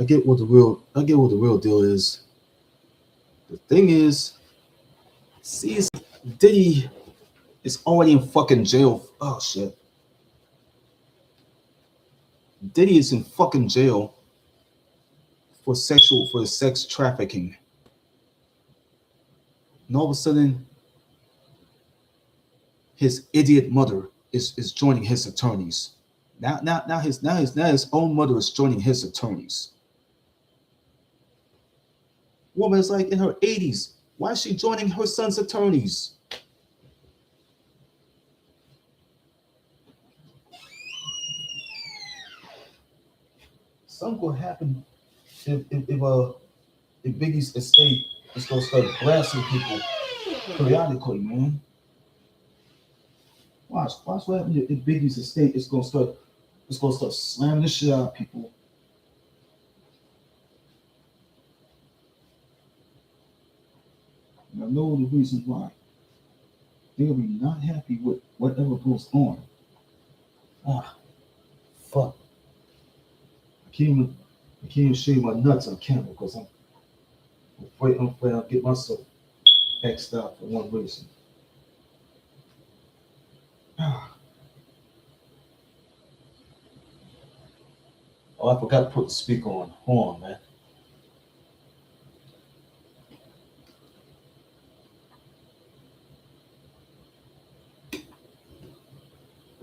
I get what the real deal is. The thing is, see, Diddy is already in fucking jail. Oh shit, Diddy is in fucking jail for sex trafficking. And all of a sudden, his idiot mother is joining his attorneys. Now his own mother is joining his attorneys. Woman is like in her 80s. Why is she joining her son's attorneys? Something could happen if Biggie's estate is gonna start blasting people periodically, man. Watch what happens if Biggie's estate is gonna start slamming the shit out of people. And I know the reason why. They'll be not happy with whatever goes on. Ah, fuck. I can't even show you my nuts on camera because I'm afraid I'll get myself X'd out for one reason. Ah. Oh, I forgot to put the speaker on. Hold on, man.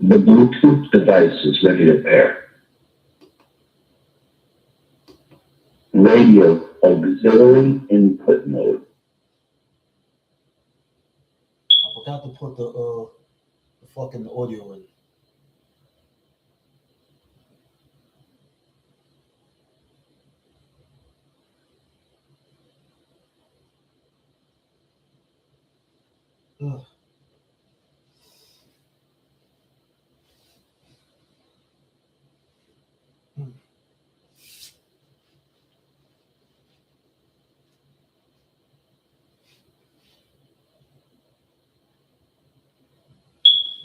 The Bluetooth device is ready to pair. Radio auxiliary input mode. I forgot to put the fucking audio in. Ugh.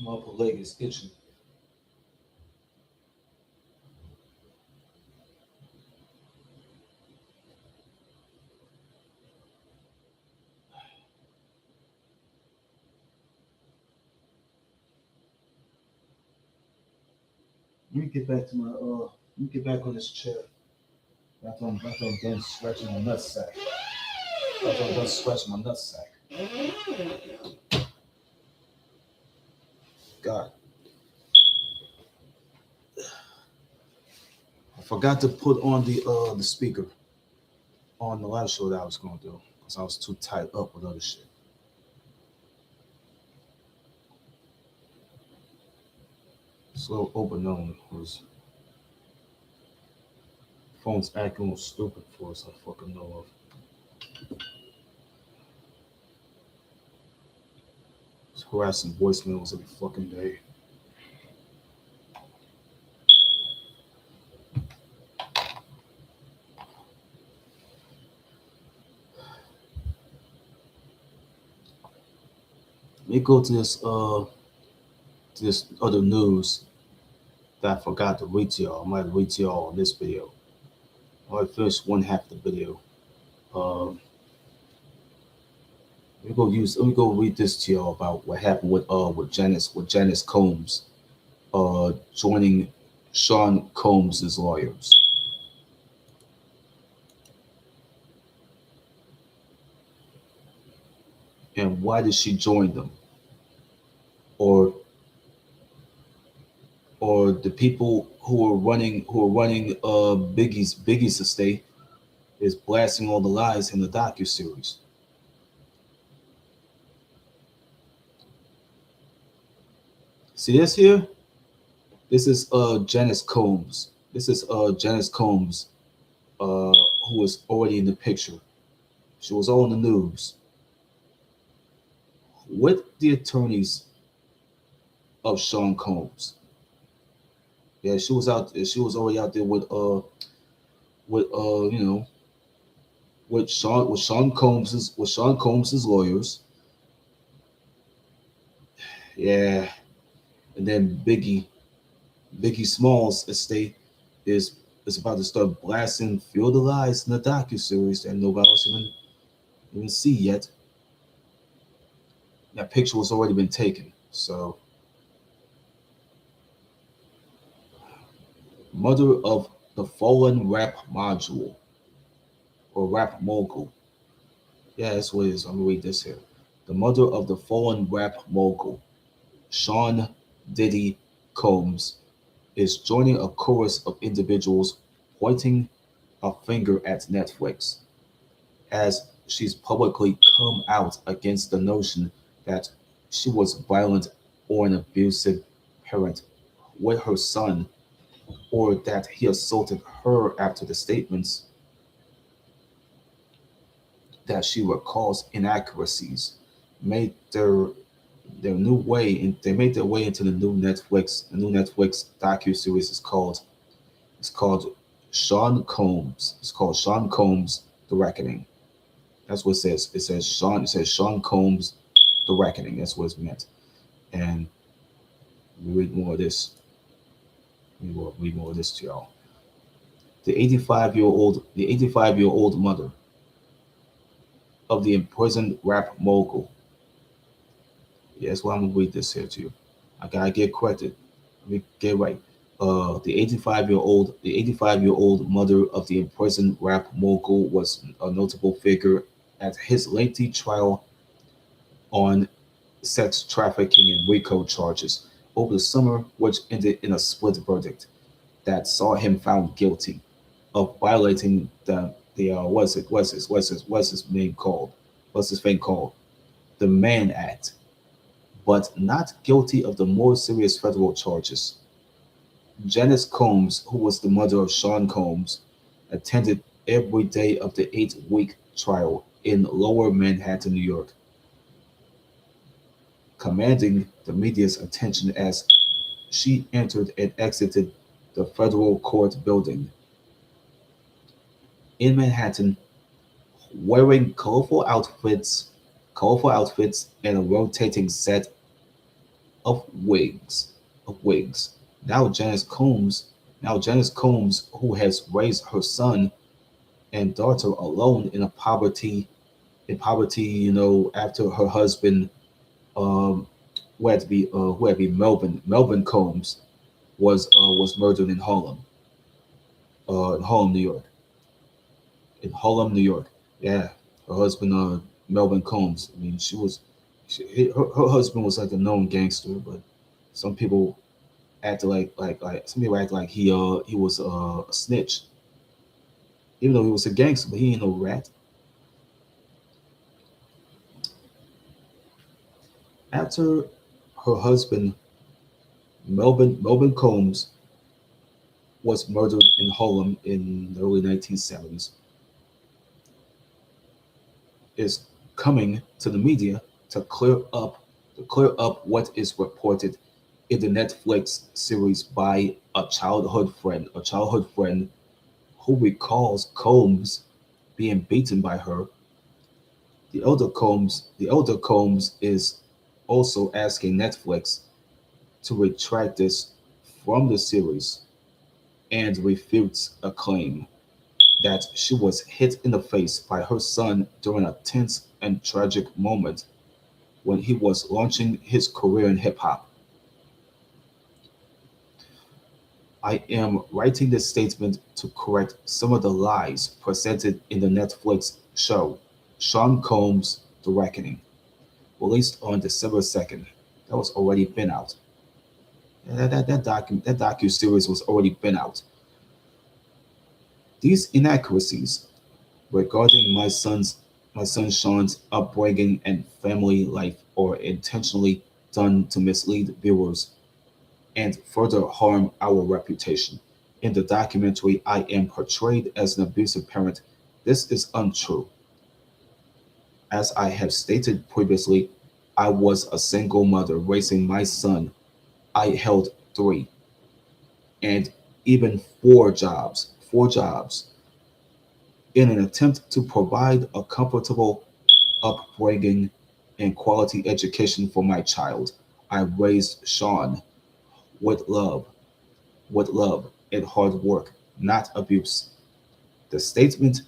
My upper leg is itching. Let me get back to my let me get back on this chair. After I'm done scratching my nutsack. After I'm done scratching my nutsack. God. I forgot to put on the speaker on the live show that I was gonna do because I was too tied up with other shit. So open known was phone's acting all stupid for us. I fucking know of. It's harassing voicemails every fucking day. Let me go to this other news that I forgot to read to y'all. I might read to y'all in this video. I might finish one half of the video. Let me go read this to y'all about what happened with Janice Combs joining Sean Combs' lawyers. And why did she join them? Or the people who are running Biggie's estate is blasting all the lies in the docuseries. See this here? This is Janice Combs. This is Janice Combs, who was already in the picture. She was all in the news. With the attorneys of Sean Combs. Yeah, she was already out there with Sean Combs's lawyers. Yeah. And then Biggie Smalls' estate is is about to start blasting Feel the Lies in the docu-series that nobody else even see yet. That picture was already been taken. So, mother of the fallen rap module or rap mogul. Yeah, that's what it is. I'm gonna read this here. The mother of the fallen rap mogul, Sean Diddy Combs, is joining a chorus of individuals pointing a finger at Netflix as she's publicly come out against the notion that she was violent or an abusive parent with her son, or that he assaulted her after the statements that she recalls inaccuracies made their new way and they made their way into the new Netflix docu-series is called Sean Combs The Reckoning. That's what it says. It says Sean Combs The Reckoning. That's what it's meant. And we read more of this. We will read more of this to y'all. The 85-year-old mother of the imprisoned rap mogul. Yeah, that's why I'm gonna read this here to you. I gotta get corrected. Let me get right. The 85-year-old mother of the imprisoned rap mogul was a notable figure at his lengthy trial on sex trafficking and RICO charges over the summer, which ended in a split verdict that saw him found guilty of violating the what's his name called? What's his thing called? The Mann Act, but not guilty of the more serious federal charges. Janice Combs, who was the mother of Sean Combs, attended every day of the 8-week trial in Lower Manhattan, New York, commanding the media's attention as she entered and exited the federal court building in Manhattan, wearing colorful outfits and a rotating set of wigs. Of wigs. Now Janice Combs, now Janice Combs, who has raised her son and daughter alone in poverty, after her husband, um, who had to be Melvin Combs was murdered in Harlem, New York, in Harlem, New York. Yeah, her husband, Melvin Combs. I mean, her husband was like a known gangster, but some people some people act like he was a snitch, even though he was a gangster, but he ain't no rat. After her husband, Melvin Combs, was murdered in Harlem in the early 1970s, is coming to the media to clear up what is reported in the Netflix series by a childhood friend who recalls Combs being beaten by her. The elder Combs is also asking Netflix to retract this from the series and refutes a claim that she was hit in the face by her son during a tense and tragic moment when he was launching his career in hip hop. I am writing this statement to correct some of the lies presented in the Netflix show Sean Combs The Reckoning, released on December 2nd. That was already been out. That docu series was already been out. These inaccuracies regarding my son Sean's upbringing and family life are intentionally done to mislead viewers and further harm our reputation. In the documentary, I am portrayed as an abusive parent. This is untrue. As I have stated previously, I was a single mother raising my son. I held three and even four jobs in an attempt to provide a comfortable upbringing and quality education for my child. I raised Sean with love, with love and hard work. not abuse. The statement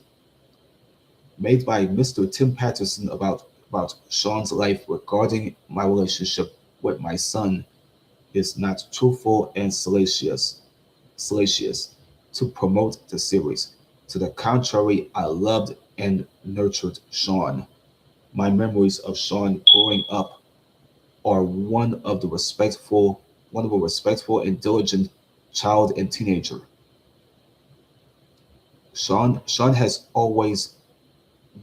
made by Mr. Tim Patterson about Sean's life regarding my relationship with my son is not truthful and salacious to promote the series. To the contrary, I loved and nurtured Sean. My memories of Sean growing up are one of a respectful and diligent child and teenager. Sean has always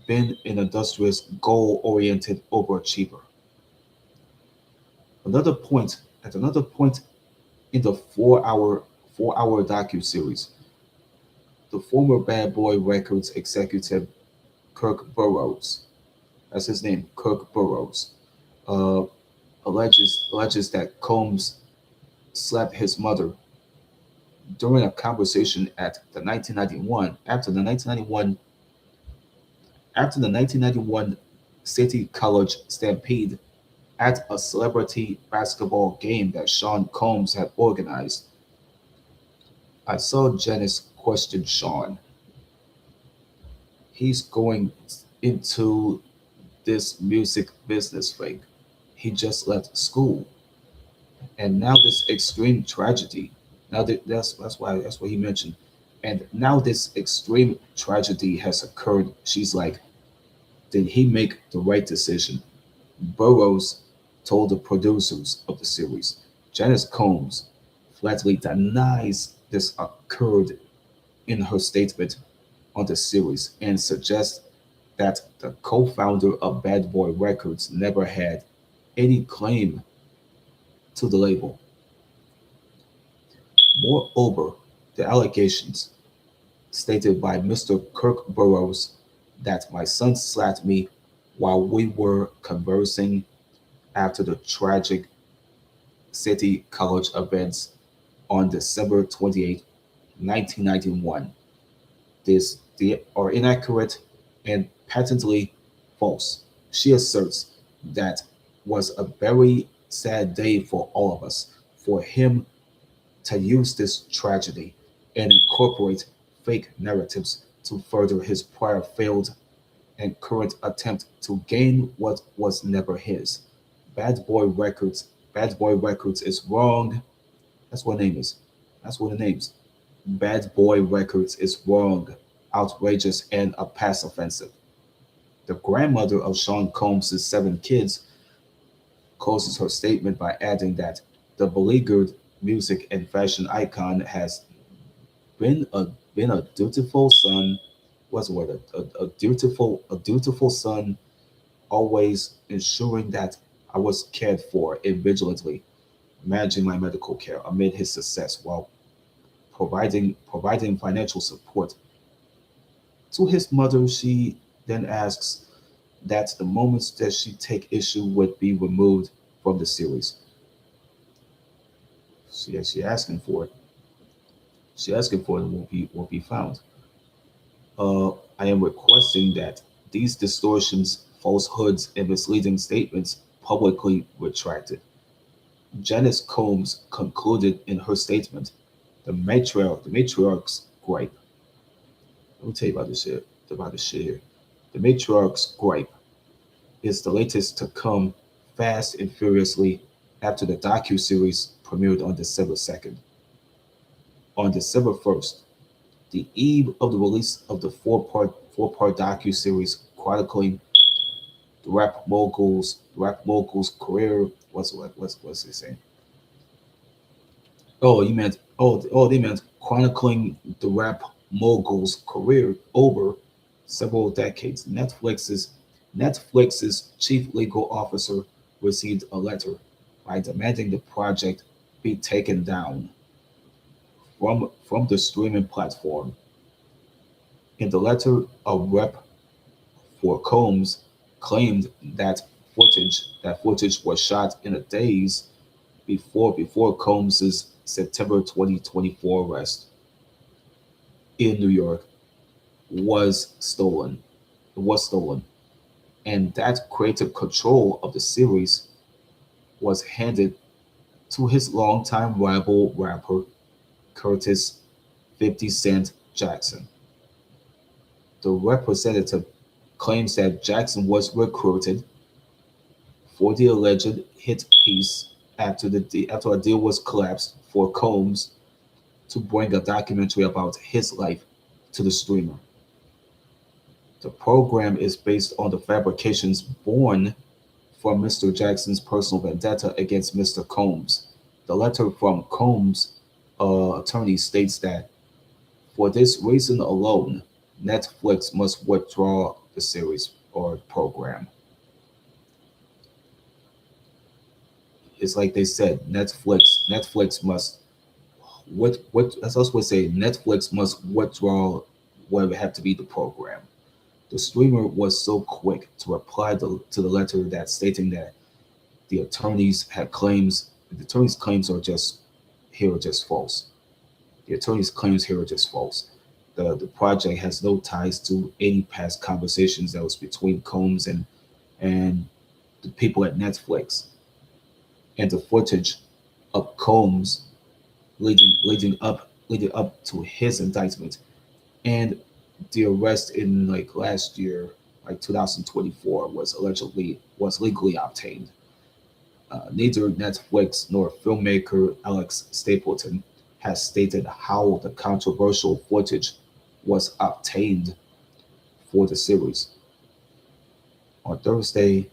been an industrious, goal-oriented overachiever. Another point at another point in the four hour docu-series, the former Bad Boy Records executive Kirk Burroughs, that's his name, Kirk Burroughs, uh, alleges that Combs slapped his mother during a conversation at the 1991 after the 1991 City College Stampede at a celebrity basketball game that Sean Combs had organized. I saw Janice question Sean. He's going into this music business thing. He just left school, and now this extreme tragedy. Now that's what he mentioned. And now this extreme tragedy has occurred. She's like, did he make the right decision? Burroughs told the producers of the series. Janice Combs flatly denies this occurred in her statement on the series and suggests that the co-founder of Bad Boy Records never had any claim to the label. Moreover, the allegations stated by Mr. Kirk Burroughs that my son slapped me while we were conversing after the tragic City College events on December 28, 1991. They are inaccurate and patently false. She asserts that was a very sad day for all of us, for him to use this tragedy and incorporate fake narratives to further his prior failed and current attempt to gain what was never his. Bad Boy Records, Bad Boy Records is wrong. That's what the name is. That's what the name's. Bad Boy Records is wrong, outrageous, and a past offensive. The grandmother of Sean Combs' seven kids closes her statement by adding that the beleaguered music and fashion icon has been a been a dutiful son. What's the word? A dutiful son, always ensuring that I was cared for and vigilantly managing my medical care amid his success while providing financial support to his mother. She then asks that the moments that she take issue with be removed from the series. She asking for it. She asking for it and won't be found. Uh, I am requesting that these distortions, falsehoods, and misleading statements publicly retracted. Janice Combs concluded in her statement, the matriarch's gripe. Let me tell you about this here. About this shit here. The matriarch's gripe is the latest to come fast and furiously after the docu-series premiered on December 2nd. On December 1st, the eve of the release of the four-part docu-series chronicling the rap mogul's career. What's he saying? They meant chronicling the rap mogul's career over several decades. Netflix's chief legal officer received a letter by demanding the project be taken down from the streaming platform. In the letter, a rep for Combs claimed that footage was shot in the days before Combs's September 2024 arrest in New York was stolen. It was stolen, and that creative control of the series was handed to his longtime rival rapper Curtis 50 Cent Jackson. The representative claims that Jackson was recruited for the alleged hit piece after a deal was collapsed for Combs to bring a documentary about his life to the streamer. The program is based on the fabrications born from Mr. Jackson's personal vendetta against Mr. Combs. The letter from Combs' attorney states that for this reason alone, Netflix must withdraw the series or program. It's like they said, Netflix must what as us would say, Netflix must withdraw what would have to be the program. The streamer was so quick to reply to the letter that stating that the attorneys had claims. The attorneys' claims are just here are just false. The attorney's claims here are just false. The project has no ties to any past conversations that was between Combs and the people at Netflix, and the footage of Combs leading up to his indictment and the arrest in like last year, like 2024, was legally obtained. Neither Netflix nor filmmaker Alex Stapleton has stated how the controversial footage was obtained for the series. On Thursday,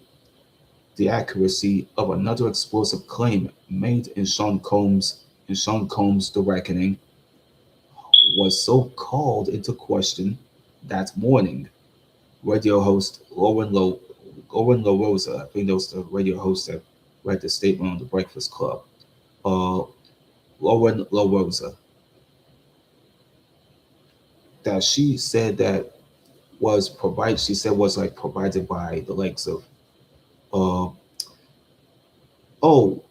the accuracy of another explosive claim made in Sean Combs' The Reckoning was so called into question that morning. Radio host Lauren LaRosa, I think that was the radio host that read the statement on the Breakfast Club. Uh, Lauren LaRosa, that she said that was provided. She said was like provided by the likes of uh, oh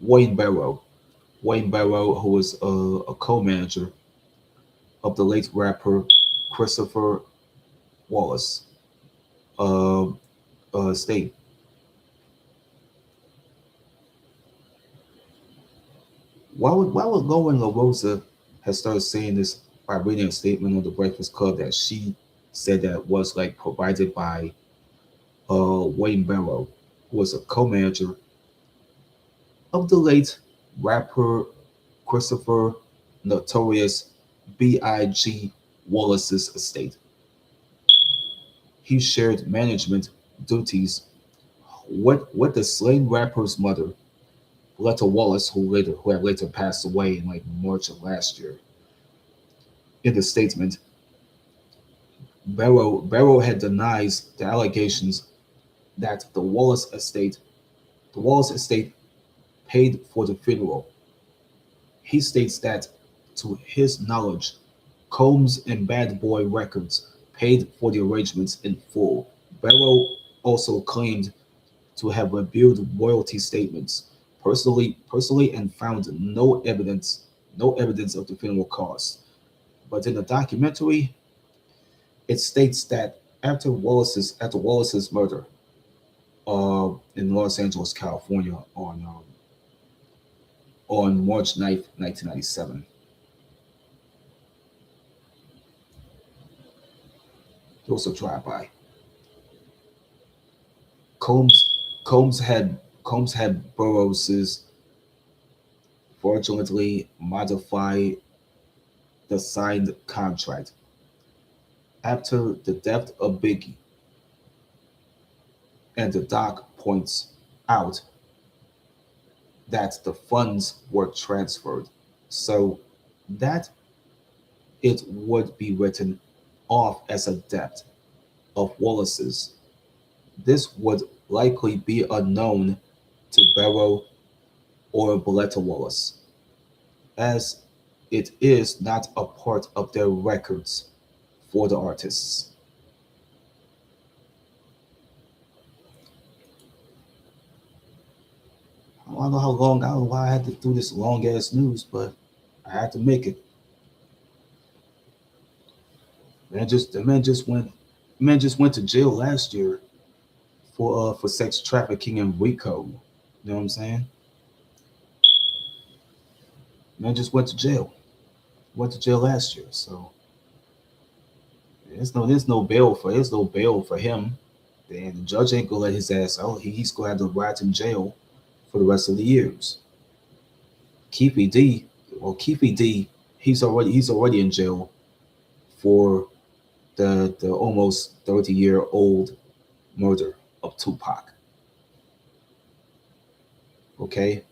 Wayne Barrow, who was a co-manager of the late rapper Christopher Wallace. Uh, State. Why would Lauren LaRosa has started saying this by reading a statement on the Breakfast Club that she said that was like provided by Wayne Barrow, who was a co-manager of the late rapper Christopher Notorious B.I.G. Wallace's estate. He shared management duties with the slain rapper's mother, Letta Wallace, who had later passed away in like March of last year. In the statement, Barrow had denies the allegations that the Wallace estate paid for the funeral. He states that, to his knowledge, Combs and Bad Boy Records paid for the arrangements in full. Barrow also claimed to have reviewed royalty statements personally and found no evidence of the funeral costs. But in the documentary, it states that after Wallace's murder in Los Angeles, California, on March 9th, 1997, there was a drive-by. Combs Combs had Burroughs fraudulently modify the signed contract after the death of Biggie, and the doc points out that the funds were transferred so that it would be written off as a debt of Wallace's. This would likely be unknown to Barrow or Boletta Wallace, as it is not a part of their records for the artists. I don't know how long, I don't know why I had to do this long ass news, but I had to make it. The man just went to jail last year for sex trafficking in Rico. You know what I'm saying? Man just went to jail. Went to jail last year. So there's no bail for him. And the judge ain't gonna let his ass out. He's gonna have to rot in jail for the rest of the years. Keefe D, Keefe D, he's already in jail for the almost 30-year-old murder of Tupac. Okay,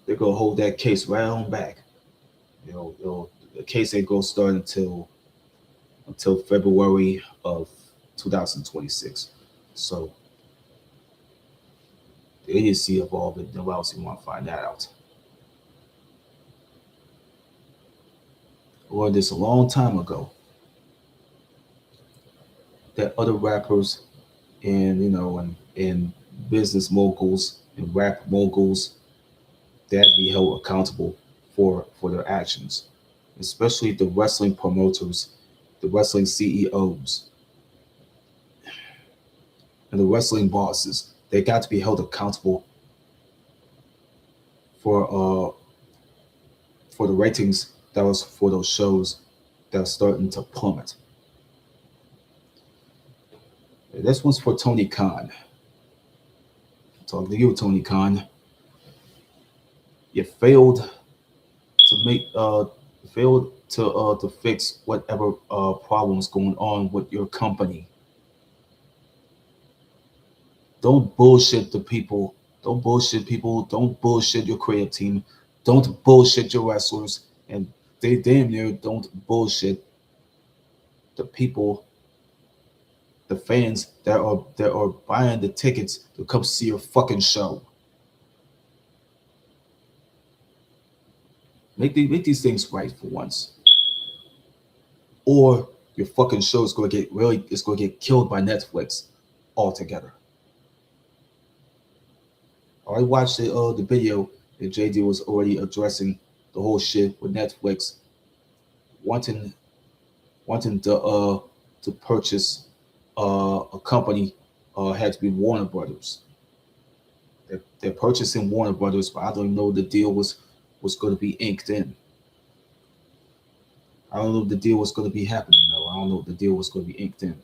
they're gonna hold that case right on back. The case ain't gonna start until February of 2026. So the idiocy of all of it, nobody else want to find that out. I learned this a long time ago that other rappers and business moguls and rap moguls that be held accountable for their actions, especially the wrestling promoters, the wrestling CEOs, and the wrestling bosses. They got to be held accountable for for the ratings that was for those shows that are starting to plummet. This one's for Tony Khan. Talking to you, Tony Khan. You make failed to fix whatever problems going on with your company. Don't bullshit the people. Don't bullshit people. Don't bullshit your creative team. Don't bullshit your wrestlers. And they damn near don't bullshit the people, the fans that are buying the tickets to come see your fucking show. Make these things right for once, or your fucking show is going to get really it's going to get killed by Netflix altogether. I watched the video that JD was already addressing the whole shit with Netflix wanting wanting to purchase a company had to be Warner Brothers. They're purchasing Warner Brothers, but I don't even know the deal was going to be inked in. I don't know if the deal was going to be happening though. I don't know if the deal was going to be inked in.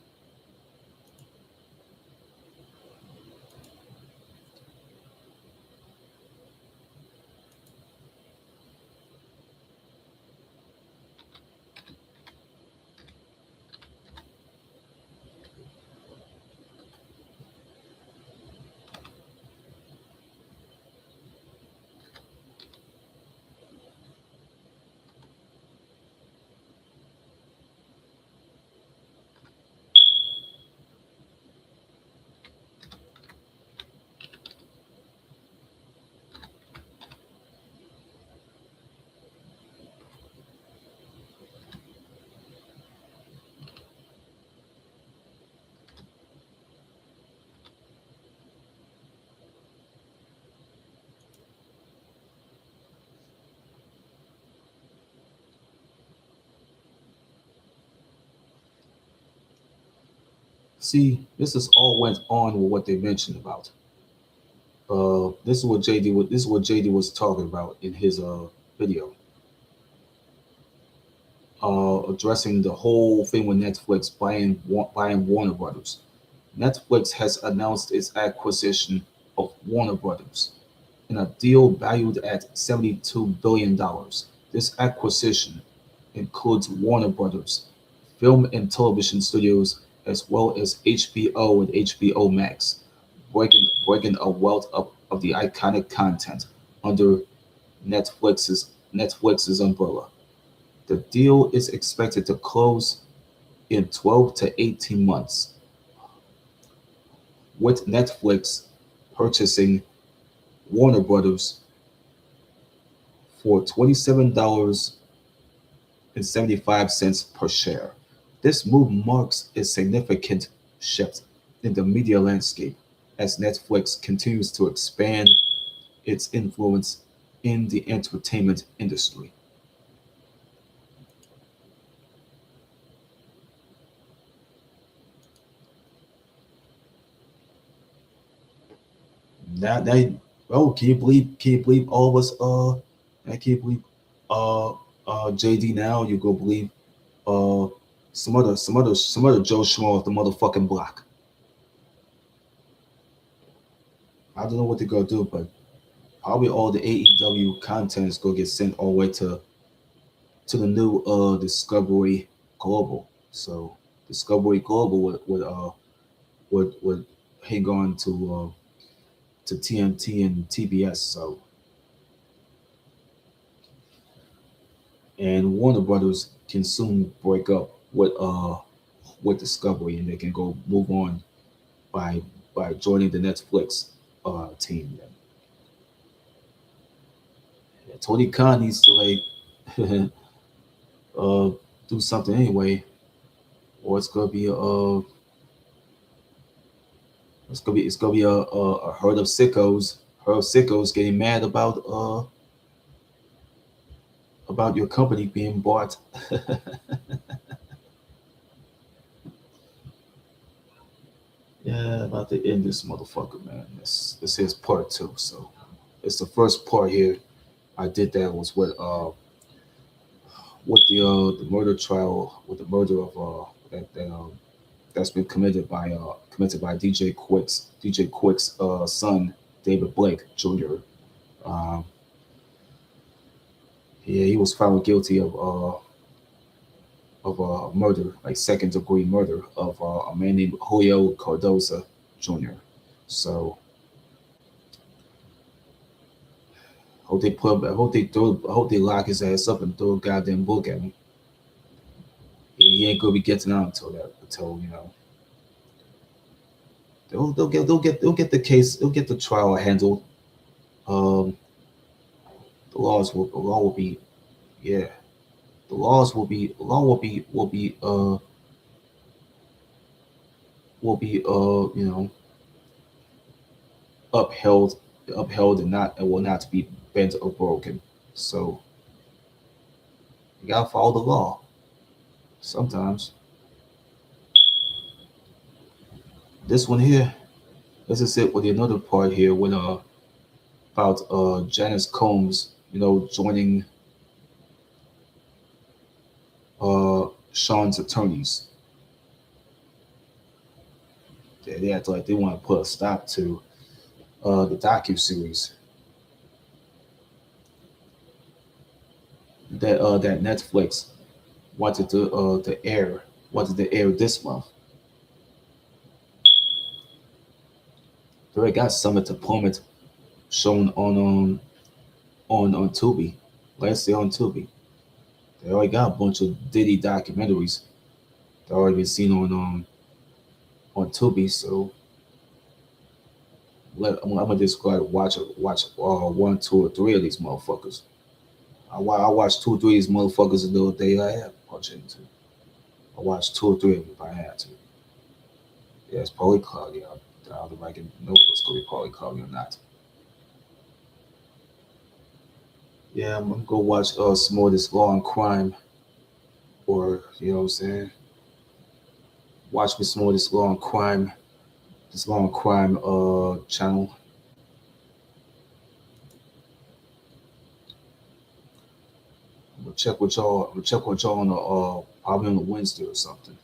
See, this is all went on with what they mentioned about. This is what JD was talking about in his video, addressing the whole thing with Netflix buying Warner Brothers. Netflix has announced its acquisition of Warner Brothers in a deal valued at $72 billion. This acquisition includes Warner Brothers, film and television studios, as well as HBO and HBO Max, breaking a wealth of the iconic content under Netflix's umbrella. The deal is expected to close in 12 to 18 months, with Netflix purchasing Warner Brothers for $27.75 per share. This move marks a significant shift in the media landscape as Netflix continues to expand its influence in the entertainment industry. Now, Bro, can you believe all of us I can't believe uh JD now you go believe uh some other Joe Schmo off the motherfucking block. I don't know what they're gonna do, but probably all the AEW content is gonna get sent all the way to the new Discovery Global. So Discovery Global would hang on to TNT and TBS. So and Warner Brothers can soon break up with Discovery and they can go move on by joining the Netflix team. And Tony Khan needs to like uh, do something anyway, or it's gonna be a herd of sickos getting mad about your company being bought. Yeah, about to end this motherfucker, man. This is part two, so it's the first part here. I did that was with the murder trial with the murder of that's been committed by DJ Quick's son David Blake Jr. Um, yeah, he was found guilty of murder, like second degree murder of a man named Julio Cardoza Jr. So I hope they lock his ass up and throw a goddamn book at him. He ain't gonna be getting out until they'll get the case, they'll get the trial handled. Um, the law will be yeah, the law will be upheld and will not be bent or broken. So you gotta follow the law sometimes. This one here, this is it with another part here with about Janice Combs, joining uh Sean's attorneys. They act like they want to put a stop to the docu series that Netflix wanted to air this month. They already got Summit to Plummet shown on Tubi. Last year on Tubi. They already got a bunch of Diddy documentaries that already been seen on Tubi. So I'm gonna just go ahead and watch one, two, or three of these motherfuckers. I watched two or three of these motherfuckers the other day. I had punch into. I watched two or three of them if I had to. Yeah, it's probably cloudy out. I don't know if I can know if it's gonna be probably cloudy or not. Yeah, I'm gonna go watch some more of this Law and Crime, or you know what I'm saying. Watch me some more of this Law and Crime channel. I'm gonna check with y'all on probably on a Wednesday or something.